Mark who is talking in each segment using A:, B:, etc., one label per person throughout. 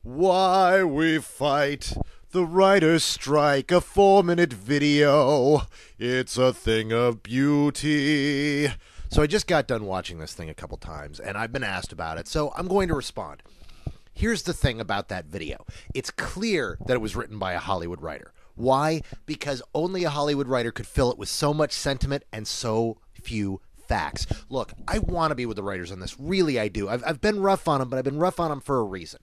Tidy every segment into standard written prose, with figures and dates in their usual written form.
A: Why we fight the writer's strike, a 4-minute video. It's a thing of beauty. So I just got done watching this thing a couple times, and I've been asked about it, so I'm going to respond. Here's the thing about that video. It's clear that it was written by a Hollywood writer. Why? Because only a Hollywood writer could fill it with so much sentiment and so few facts. Look, I want to be with the writers on this. Really, I do. I've been rough on them, but I've been rough on them for a reason.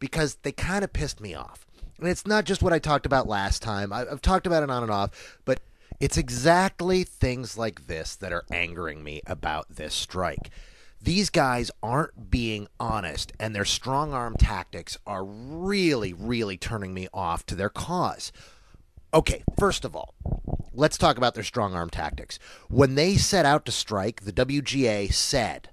A: Because they kind of pissed me off. And it's not just what I talked about last time. I've talked about it on and off, but it's exactly things like this that are angering me about this strike. These guys aren't being honest, and their strong-arm tactics are really, really turning me off to their cause. Okay, first of all, let's talk about their strong-arm tactics. When they set out to strike, the WGA said,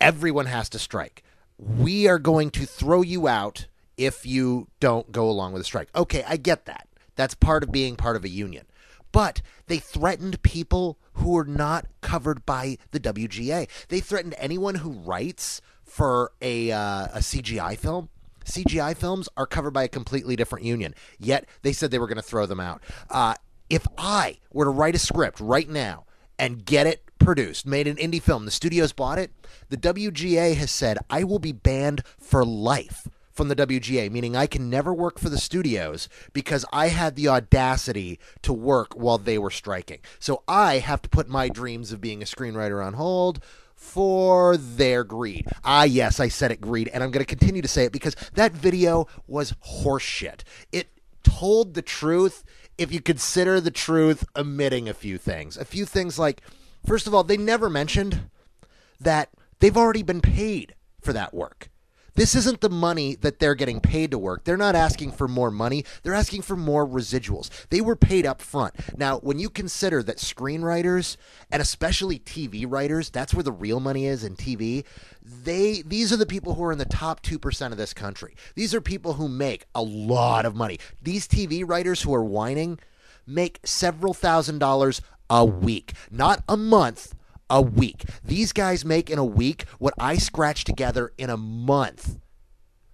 A: everyone has to strike. We are going to throw you out if you don't go along with the strike. Okay, I get that. That's part of being part of a union. But they threatened people who are not covered by the WGA. They threatened anyone who writes for a CGI film. CGI films are covered by a completely different union. Yet they said they were going to throw them out. If I were to write a script right now and get it produced, made an indie film, the studios bought it, the WGA has said I will be banned for life from the WGA, meaning I can never work for the studios because I had the audacity to work while they were striking. So I have to put my dreams of being a screenwriter on hold for their greed. Ah, yes, I said it, greed, and I'm going to continue to say it because that video was horseshit. It told the truth if you consider the truth omitting a few things. A few things like, first of all, they never mentioned that they've already been paid for that work. This isn't the money that they're getting paid to work. They're not asking for more money. They're asking for more residuals. They were paid up front. Now, when you consider that screenwriters, and especially TV writers, that's where the real money is in TV, these are the people who are in the top 2% of this country. These are people who make a lot of money. These TV writers who are whining make several $1,000s a week, not a month, a week. These guys make in a week what I scratch together in a month.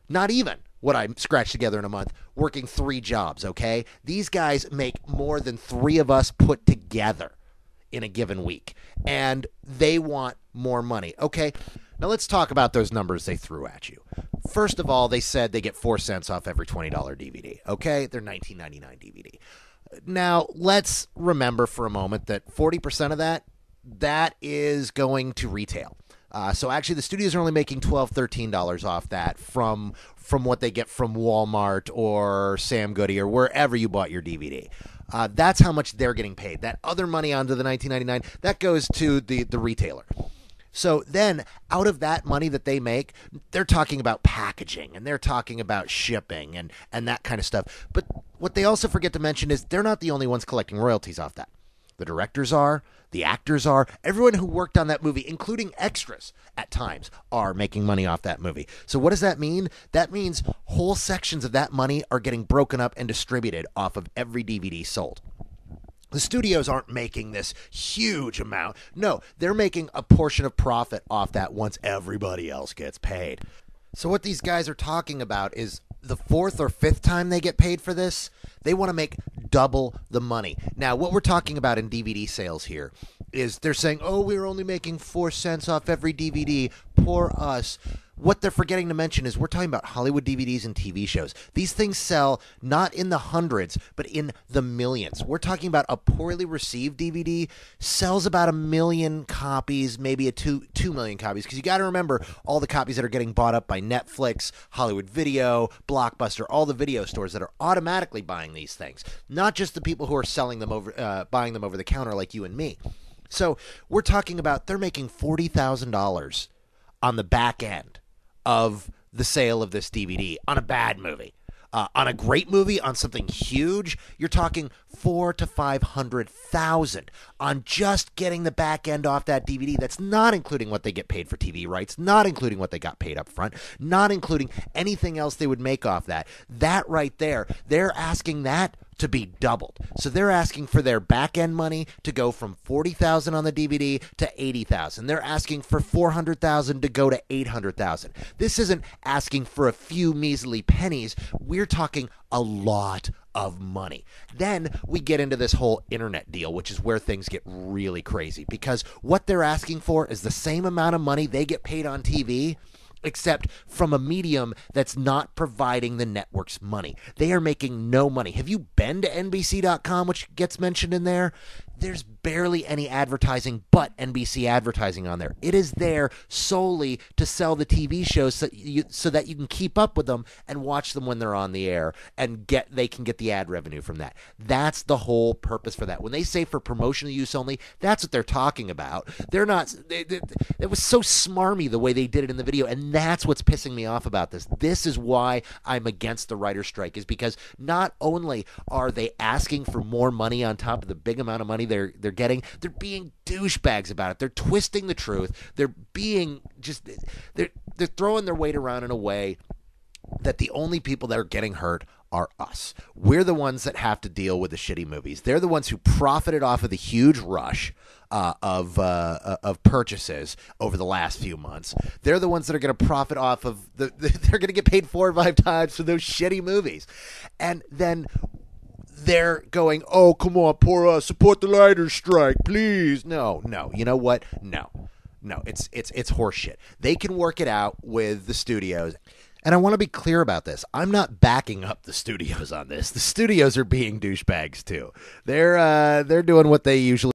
A: Not even what I scratch together in a month working 3 jobs, okay? These guys make more than 3 of us put together in a given week. And they want more money, okay? Now let's talk about those numbers they threw at you. First of all, they said they get 4 cents off every $20 DVD, okay? They're $19.99 DVD. Now, let's remember for a moment that 40% of that is going to retail. So actually the studios are only making $12, $13 off that from what they get from Walmart or Sam Goody or wherever you bought your DVD. That's how much they're getting paid. That other money onto the $19.99, that goes to the retailer. So then out of that money that they make, they're talking about packaging and they're talking about shipping and that kind of stuff. But what they also forget to mention is they're not the only ones collecting royalties off that. The directors are, the actors are, everyone who worked on that movie, including extras at times, are making money off that movie. So what does that mean? That means whole sections of that money are getting broken up and distributed off of every DVD sold. The studios aren't making this huge amount. No, they're making a portion of profit off that once everybody else gets paid. So what these guys are talking about is the 4th or 5th time they get paid for this, they want to make double the money. Now, what we're talking about in DVD sales here is they're saying, oh, we're only making 4 cents off every DVD. Poor us. What they're forgetting to mention is we're talking about Hollywood DVDs and TV shows. These things sell not in the hundreds, but in the millions. We're talking about a poorly received DVD sells about 1 million copies, maybe 2 million copies, because you got to remember all the copies that are getting bought up by Netflix, Hollywood Video, Blockbuster, all the video stores that are automatically buying these things, not just the people who are selling them over, buying them over the counter like you and me. So we're talking about they're making $40,000 on the back end of the sale of this DVD on a bad movie. On a great movie, on something huge, you're talking 400,000 to 500,000 on just getting the back end off that DVD. That's not including what they get paid for TV rights, not including what they got paid up front, not including anything else they would make off that. That right there, they're asking that to be doubled. So they're asking for their back end money to go from $40,000 on the DVD to $80,000. They're asking for $400,000 to go to $800,000. This isn't asking for a few measly pennies. We're talking a lot of money. Then we get into this whole internet deal, which is where things get really crazy, because what they're asking for is the same amount of money they get paid on TV, except from a medium that's not providing the networks money. They are making no money. Have you been to NBC.com, which gets mentioned in there? There's barely any advertising but NBC advertising on there. It is there solely to sell the TV shows so that you can keep up with them and watch them when they're on the air, and they can get the ad revenue from that. That's the whole purpose for that. When they say for promotional use only, that's what they're talking about. They're not. It was so smarmy the way they did it in the video, and that's what's pissing me off about this. This is why I'm against the writer's strike, is because not only are they asking for more money on top of the big amount of money they're getting, they're being douchebags about it. They're twisting the truth. They're being just they're throwing their weight around in a way that the only people that are getting hurt are us. We're the ones that have to deal with the shitty movies. They're the ones who profited off of the huge rush of purchases over the last few months. They're the ones that are going to profit off of they're going to get paid 4 or 5 times for those shitty movies. And then they're going, oh, come on, poor us, support the writer's strike, please. No, you know what? No, it's horseshit. They can work it out with the studios. And I want to be clear about this. I'm not backing up the studios on this. The studios are being douchebags too. They're doing what they usually